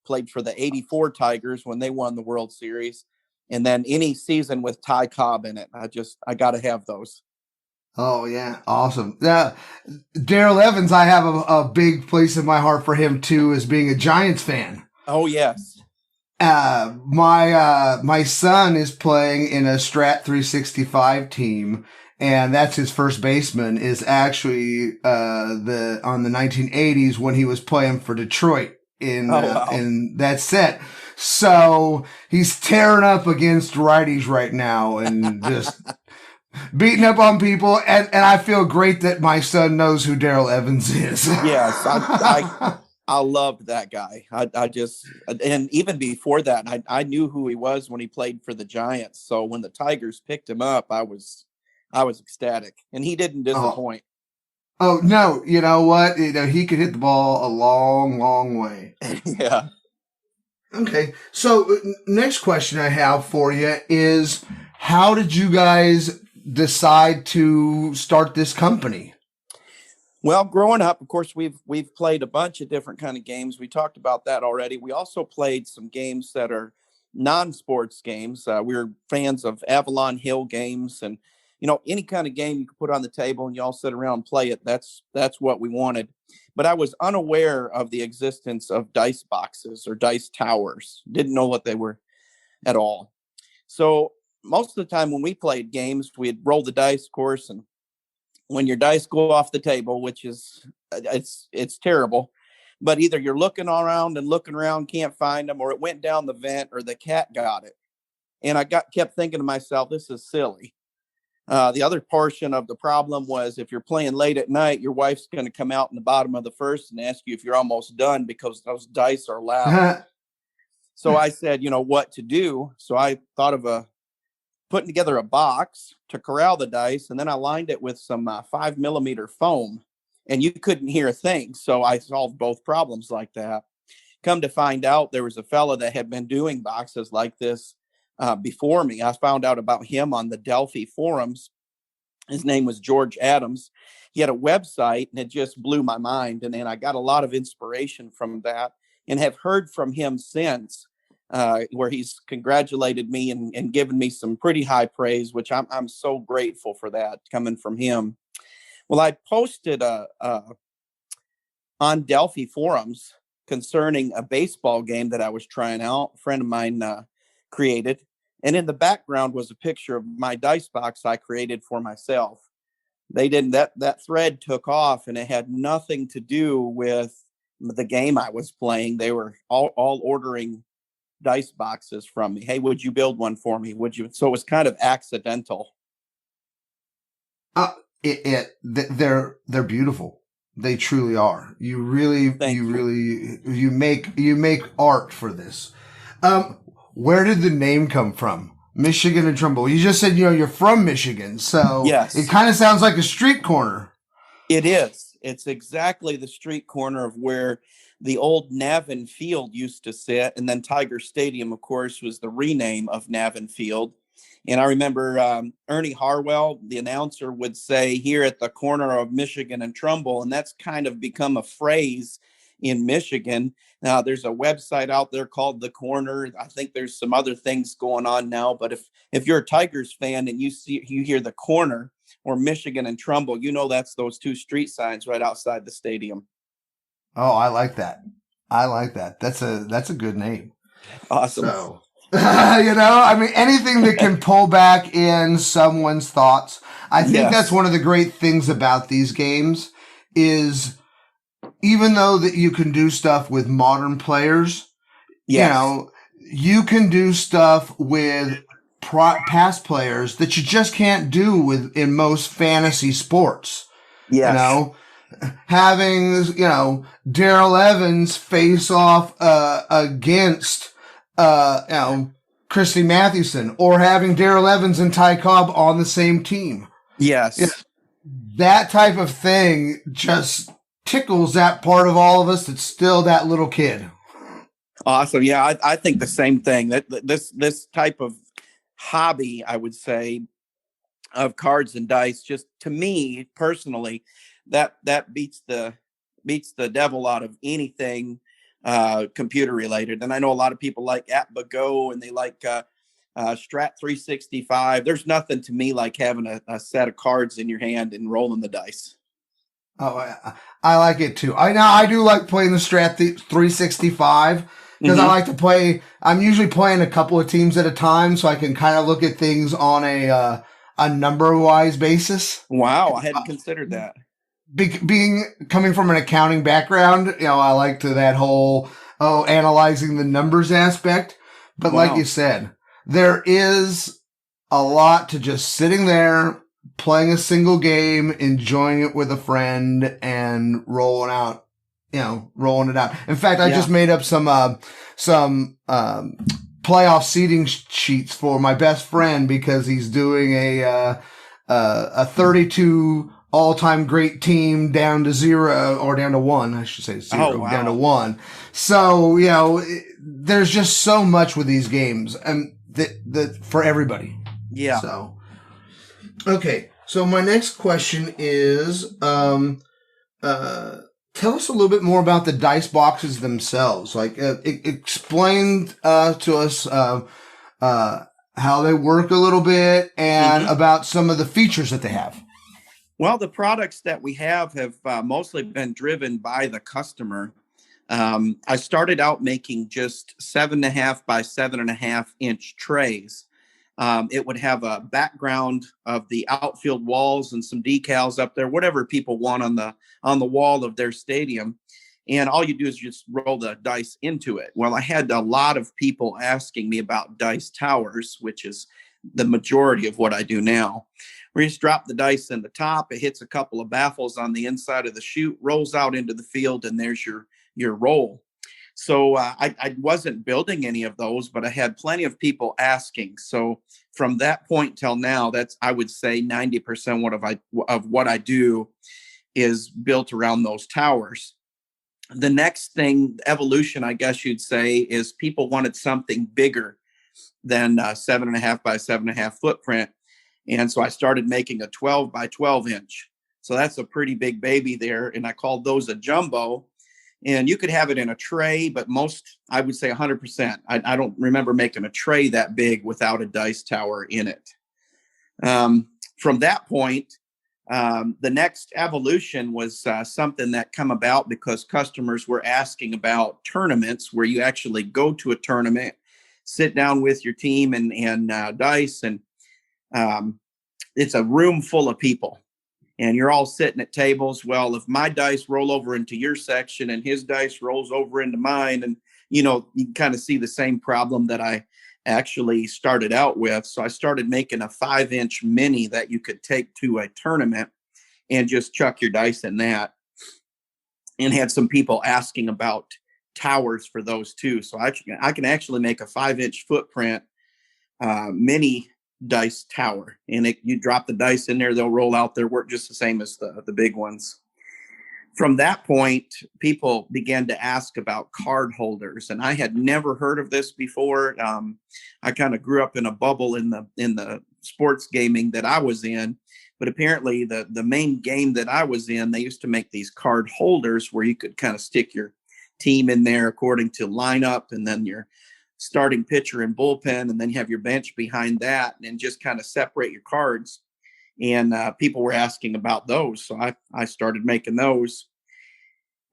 played for the '84 Tigers when they won the World Series. And then any season with Ty Cobb in it. I got to have those. Oh, yeah. Awesome. Yeah. Darrell Evans, I have a big place in my heart for him too, as being a Giants fan. Oh, yes. My son is playing in a Strat 365 team, and that's his first baseman is actually on the 1980s when he was playing for Detroit in that set. So he's tearing up against righties right now and just beating up on people. And I feel great that my son knows who Darrell Evans is. Yes, I loved that guy. I just, and even before that, I knew who he was when he played for the Giants. So when the Tigers picked him up, I was ecstatic, and he didn't Oh, disappoint. oh no! You know what? He could hit the ball a long, long way. Yeah. Okay, so next question I have for you is, how did you guys decide to start this company? Well, growing up, of course, we've played a bunch of different kind of games. We talked about that already. We also played some games that are non-sports games. We're fans of Avalon Hill games, and any kind of game you could put on the table and you all sit around and play it. That's what we wanted. But I was unaware of the existence of dice boxes or dice towers. Didn't know what they were at all. So most of the time when we played games, we'd roll the dice, of course, and when your dice go off the table, which is it's terrible, but either you're looking around, can't find them, or it went down the vent, or the cat got it. And I kept thinking to myself, this is silly. The other portion of the problem was, if you're playing late at night, your wife's going to come out in the bottom of the first and ask you if you're almost done, because those dice are loud. So I said, what to do. So I thought of putting together a box to corral the dice, and then I lined it with some 5mm foam, and you couldn't hear a thing. So I solved both problems like that. Come to find out, there was a fella that had been doing boxes like this before me. I found out about him on the Delphi forums. His name was George Adams. He had a website, and it just blew my mind. And then I got a lot of inspiration from that, and have heard from him since. Where he's congratulated me and given me some pretty high praise, which I'm so grateful for that coming from him. Well, I posted on Delphi forums concerning a baseball game that I was trying out. A friend of mine created, and in the background was a picture of my dice box I created for myself. They didn't that thread took off, and it had nothing to do with the game I was playing. They were all ordering dice boxes from me. Hey, would you build one for me? Would you? So it was kind of accidental. They're beautiful. They truly are. You make art for this. Where did the name come from? Michigan and Trumball. You just said you're from Michigan, so yes, it kind of sounds like a street corner. It is. It's exactly the street corner of where the old Navin Field used to sit, and then Tiger Stadium, of course, was the rename of Navin Field. And I remember Ernie Harwell, the announcer, would say, here at the corner of Michigan and Trumbull, and that's kind of become a phrase in Michigan. Now, there's a website out there called The Corner. I think there's some other things going on now, but if you're a Tigers fan and you hear The Corner or Michigan and Trumbull, that's those two street signs right outside the stadium. Oh, I like that. That's a good name. Awesome. So, anything that can pull back in someone's thoughts. I think that's one of the great things about these games is, even though that you can do stuff with modern players, you can do stuff with past players that you just can't do in most fantasy sports. Yes. Having, Darrell Evans face off against, Christy Mathewson, or having Darrell Evans and Ty Cobb on the same team. Yes. That type of thing just tickles that part of all of us that's still that little kid. Awesome. Yeah, I think the same thing. That this type of hobby, I would say, of cards and dice, just to me personally, that beats the devil out of anything computer related. And I know a lot of people like Ep2 and they like Strat-365. There's nothing to me like having a set of cards in your hand and rolling the dice. Oh, I like it too. I do like playing the Strat-365 because I like to play. I'm usually playing a couple of teams at a time, so I can kind of look at things on a number wise basis. Wow, I hadn't considered that. Coming from an accounting background, I like to that whole analyzing the numbers aspect. But like you said, there is a lot to just sitting there, playing a single game, enjoying it with a friend, and rolling out rolling it out. In fact, I just made up some playoff seeding sheets for my best friend because he's doing a 32 all-time great team down to 0 or down to 1. I should say 0 down to 1. So, there's just so much with these games and that for everybody. Yeah. So, okay. So my next question is, tell us a little bit more about the dice boxes themselves. Like, explain to us how they work a little bit and about some of the features that they have. Well, the products that we have mostly been driven by the customer. I started out making just 7.5 by 7.5 inch trays. It would have a background of the outfield walls and some decals up there, whatever people want on the wall of their stadium. And all you do is just roll the dice into it. Well, I had a lot of people asking me about dice towers, which is the majority of what I do now. We just drop the dice in the top. It hits a couple of baffles on the inside of the chute, rolls out into the field, and there's your roll. So I wasn't building any of those, but I had plenty of people asking. So from that point till now, that's, I would say 90% of what I do is built around those towers. The next thing, evolution, I guess you'd say, is people wanted something bigger than 7.5 by 7.5 footprint. And so I started making a 12 by 12 inch. So that's a pretty big baby there. And I called those a jumbo. And you could have it in a tray, but most, I would say 100%. I don't remember making a tray that big without a dice tower in it. From that point, the next evolution was something that come about because customers were asking about tournaments where you actually go to a tournament, sit down with your team and dice, and it's a room full of people. And you're all sitting at tables. Well, if my dice roll over into your section and his dice rolls over into mine, and, you kind of see the same problem that I actually started out with. So I started making a 5-inch mini that you could take to a tournament and just chuck your dice in that. And had some people asking about towers for those too. So I can actually make a 5-inch footprint mini dice tower, and you drop the dice in there, they'll roll out. They work just the same as the big ones. From that point, people began to ask about card holders, and I had never heard of this before. I kind of grew up in a bubble in the sports gaming that I was in, but apparently the main game that I was in, they used to make these card holders where you could kind of stick your team in there according to lineup, and then your starting pitcher and bullpen, and then you have your bench behind that, and just kind of separate your cards. And people were asking about those, so I started making those.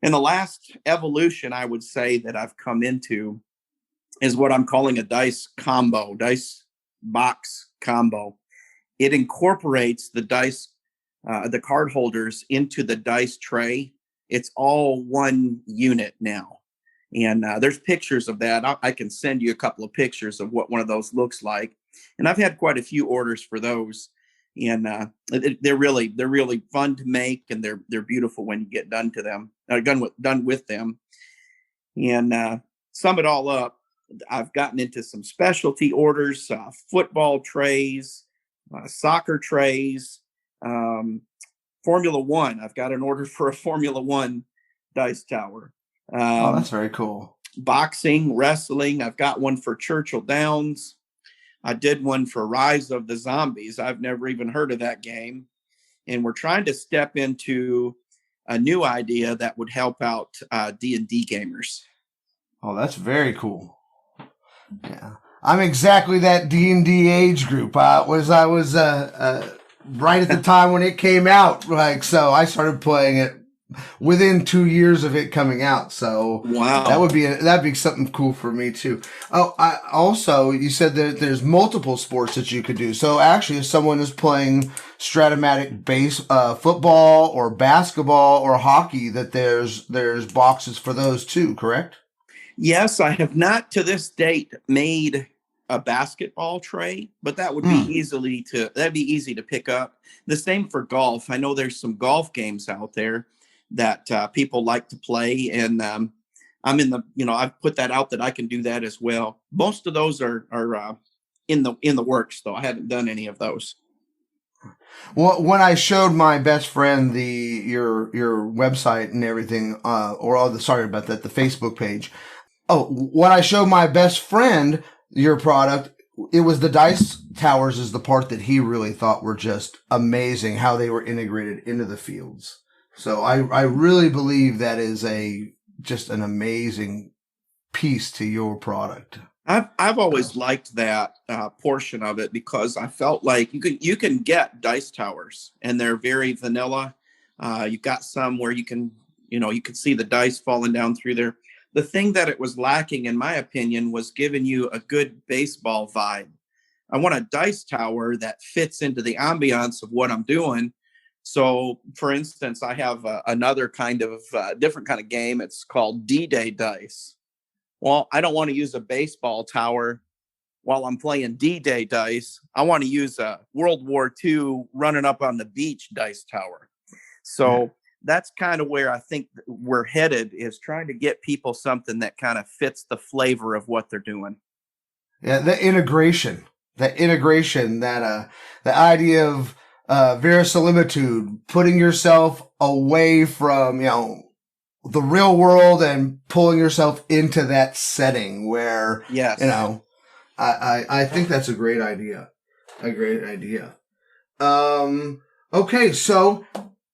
And the last evolution I would say that I've come into is what I'm calling a dice box combo. It incorporates the dice, the card holders into the dice tray. It's all one unit now. And there's pictures of that. I can send you a couple of pictures of what one of those looks like. And I've had quite a few orders for those. And they're really fun to make, and they're beautiful when you get done with them. And sum it all up, I've gotten into some specialty orders, football trays, soccer trays, Formula One. I've got an order for a Formula One dice tower. That's very cool. Boxing, wrestling. I've got one for Churchill Downs. I did one for Rise of the Zombies. I've never even heard of that game. And we're trying to step into a new idea that would help out D&D gamers. Oh, that's very cool. Yeah. I'm exactly that D&D age group. I was right at the time when it came out. So I started playing it within 2 years of it coming out. So wow, that'd be something cool for me too. Oh, you said that there's multiple sports that you could do. So actually, if someone is playing Strat-O-Matic football or basketball or hockey, that there's boxes for those too, correct? Yes, I have not to this date made a basketball tray, but that would be easy to pick up. The same for golf. I know there's some golf games out there that people like to play. And I'm in the, I've put that out that I can do that as well. Most of those are in the works, though. I haven't done any of those. Well, when I showed my best friend your website and everything, sorry about that, the Facebook page. Oh, when I showed my best friend your product, it was the dice towers is the part that he really thought were just amazing, how they were integrated into the fields. So I really believe that is just an amazing piece to your product. I've always liked that portion of it, because I felt like you can get dice towers and they're very vanilla. You've got some where you can see the dice falling down through there. The thing that it was lacking, in my opinion, was giving you a good baseball vibe. I want a dice tower that fits into the ambiance of what I'm doing. So, for instance, I have another kind of different kind of game. It's called D-Day dice. Well, I don't want to use a baseball tower while I'm playing D-Day dice. I want to use a World War II running up on the beach dice tower. So that's kind of where I think we're headed, is trying to get people something that kind of fits the flavor of what they're doing. Yeah, the integration, the idea of verisimilitude, putting yourself away from, the real world and pulling yourself into that setting where, I think that's a great idea. Okay, so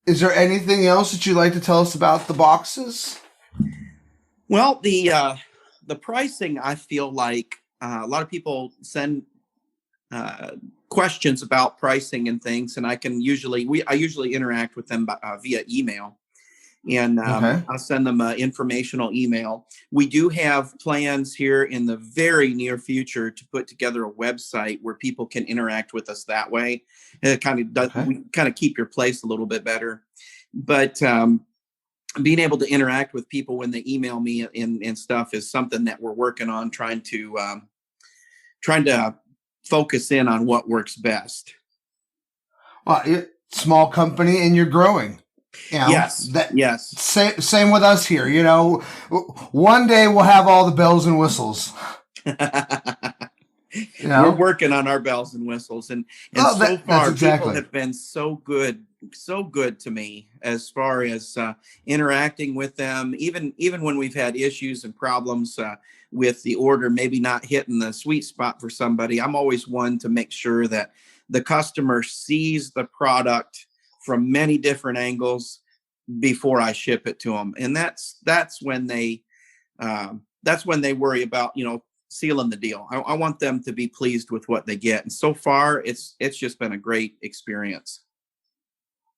is there anything else that you'd like to tell us about the boxes? Well, the pricing, I feel like a lot of people send questions about pricing and things, and I usually interact with them via email. And I'll send them an informational email. We do have plans here in the very near future to put together a website where people can interact with us that way. It we kind of keep your place a little bit better. But being able to interact with people when they email me and stuff is something that we're working on, trying to focus in on what works best. Well, small company and you're growing. Yes. Same with us here. One day we'll have all the bells and whistles. We're working on our bells and whistles, and so far people have been so good to me as far as interacting with them. Even when we've had issues and problems with the order maybe not hitting the sweet spot for somebody, I'm always one to make sure that the customer sees the product from many different angles before I ship it to them. And that's when they worry about, sealing the deal. I want them to be pleased with what they get. And so far it's just been a great experience.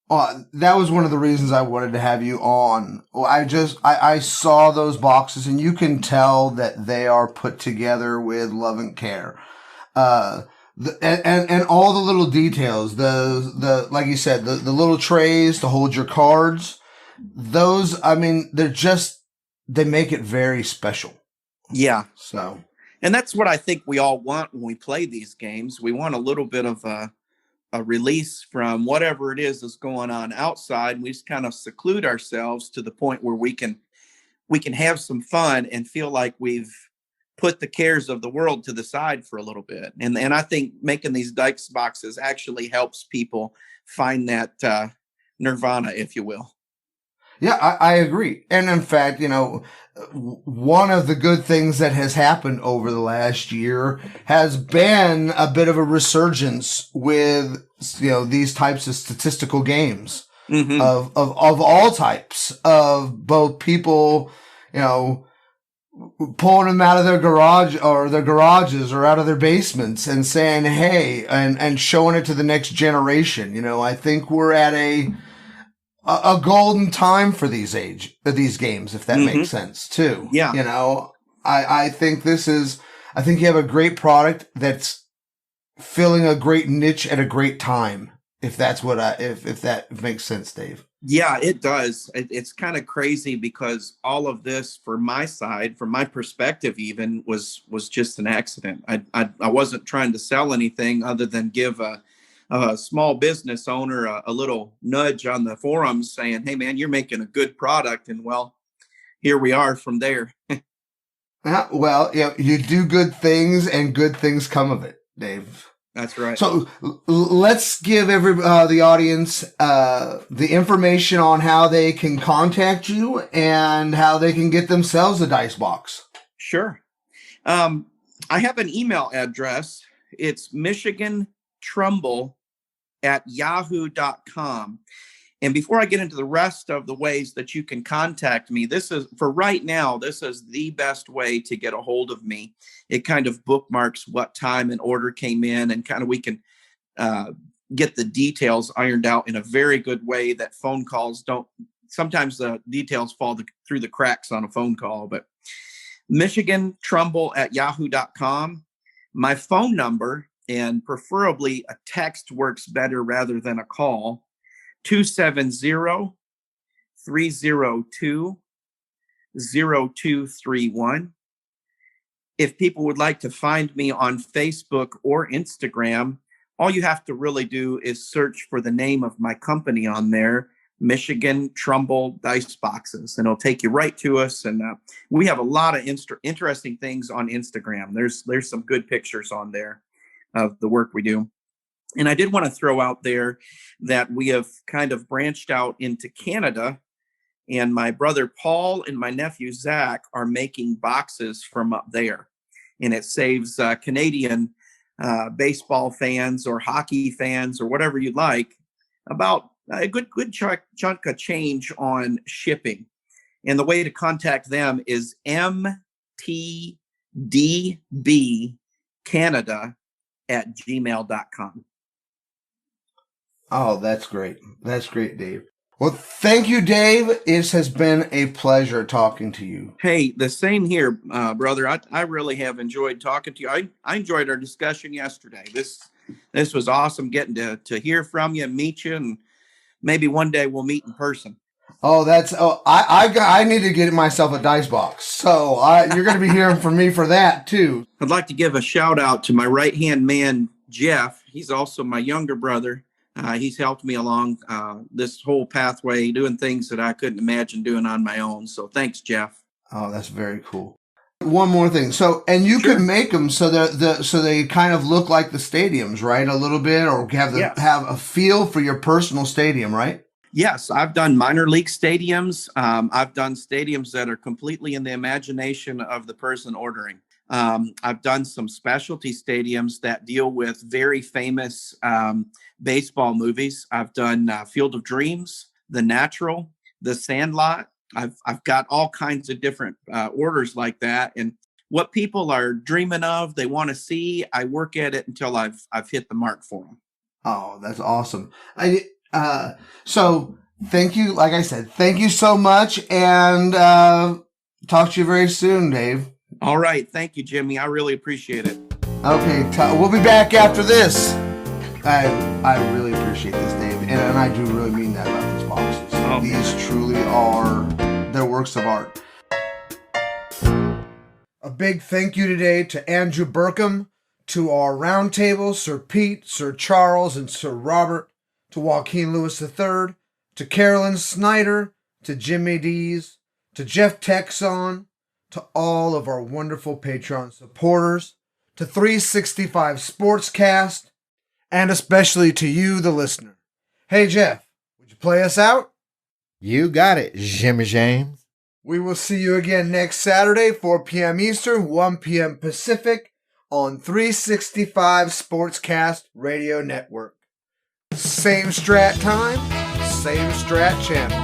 That was one of the reasons I wanted to have you on. I saw those boxes and you can tell that they are put together with love and care. And all the little details, the like you said, the little trays to hold your cards, those, they make it very special. Yeah. So, and that's what I think we all want when we play these games. We want a little bit of a release from whatever it is that's going on outside. We just kind of seclude ourselves to the point where we can have some fun and feel like we've put the cares of the world to the side for a little bit. And I think making these dice boxes actually helps people find that nirvana, if you will. Yeah, I agree. And in fact, one of the good things that has happened over the last year has been a bit of a resurgence with, these types of statistical games of all types, of both people, pulling them out of their garage or their garages or out of their basements and saying, hey, and showing it to the next generation. I think we're at a golden time for these games, if that makes sense too. Yeah. I think I think you have a great product that's filling a great niche at a great time. If that's if that makes sense, Dave. Yeah, it does. It's kind of crazy because all of this, from my side, from my perspective, even was just an accident. I wasn't trying to sell anything other than give a a small business owner a little nudge on the forums saying, "Hey man, you're making a good product." And well, here we are from there. Well, you do good things and good things come of it, Dave. That's right. So let's give the audience the information on how they can contact you and how they can get themselves a dice box. Sure. I have an email address. It's michigantrumbull@yahoo.com. And before I get into the rest of the ways that you can contact me, this is the best way to get a hold of me. It kind of bookmarks what time an order came in, and kind of we can get the details ironed out in a very good way that phone calls don't. Sometimes the details fall through the cracks on a phone call, but michigantrumbull@yahoo.com. My phone number, and preferably a text works better rather than a call, 270-302-0231. If people would like to find me on Facebook or Instagram, all you have to really do is search for the name of my company on there, Michigan Trumbull Dice Boxes, and it'll take you right to us. And we have a lot of interesting things on Instagram. There's some good pictures on there of the work we do. And I did want to throw out there that we have kind of branched out into Canada, and my brother Paul and my nephew Zach are making boxes from up there. And it saves Canadian baseball fans or hockey fans or whatever you like about a good chunk of change on shipping. And the way to contact them is mtdbcanada@gmail.com. Oh, that's great. That's great, Dave. Well, thank you, Dave. It has been a pleasure talking to you. Hey, the same here, brother. I really have enjoyed talking to you. I enjoyed our discussion yesterday. This was awesome getting to hear from you and meet you, and maybe one day we'll meet in person. I need to get myself a dice box. So you're going to be hearing from me for that too. I'd like to give a shout out to my right-hand man, Jeff. He's also my younger brother. He's helped me along this whole pathway, doing things that I couldn't imagine doing on my own. So thanks, Jeff. Oh, that's very cool. One more thing. So, and you can make them so they kind of look like the stadiums, right? A little bit, or have a feel for your personal stadium, right? Yes, I've done minor league stadiums. I've done stadiums that are completely in the imagination of the person ordering. I've done some specialty stadiums that deal with very famous baseball movies. I've done Field of Dreams, The Natural, The Sandlot. I've got all kinds of different orders like that. And what people are dreaming of, they want to see, I work at it until I've hit the mark for them. Oh, that's awesome. So thank you. Like I said, thank you so much, and talk to you very soon, Dave. All right. Thank you, Jimmy. I really appreciate it. Okay. We'll be back after this. I really appreciate this, Dave. And I do really mean that about these boxes. Oh, these truly are, they're works of art. A big thank you today to Andrew Burkham, to our roundtable, Sir Pete, Sir Charles, and Sir Robert, to Joaquin Lewis III, to Carolyn Snyder, to Jimmy Dees, to Jeff Teczon, to all of our wonderful Patreon supporters, to 365 Sportscast, and especially to you, the listener. Hey, Jeff, would you play us out? You got it, Jimmy James. We will see you again next Saturday, 4 p.m. Eastern, 1 p.m. Pacific, on 365 Sportscast Radio Network. Same Strat time, same Strat channel.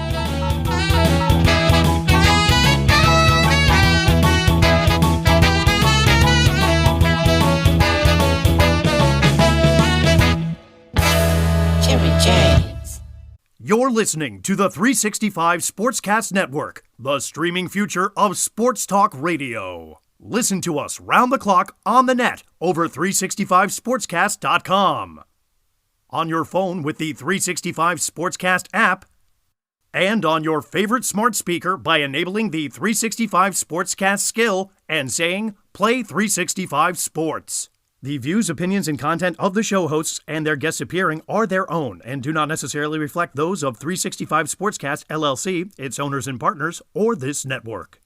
Jimmy James. You're listening to the 365 Sportscast Network, the streaming future of sports talk radio. Listen to us round the clock on the net over 365sportscast.com. On your phone with the 365 Sportscast app, and on your favorite smart speaker by enabling the 365 Sportscast skill and saying, "Play 365 Sports." The views, opinions, and content of the show hosts and their guests appearing are their own and do not necessarily reflect those of 365 Sportscast LLC, its owners and partners, or this network.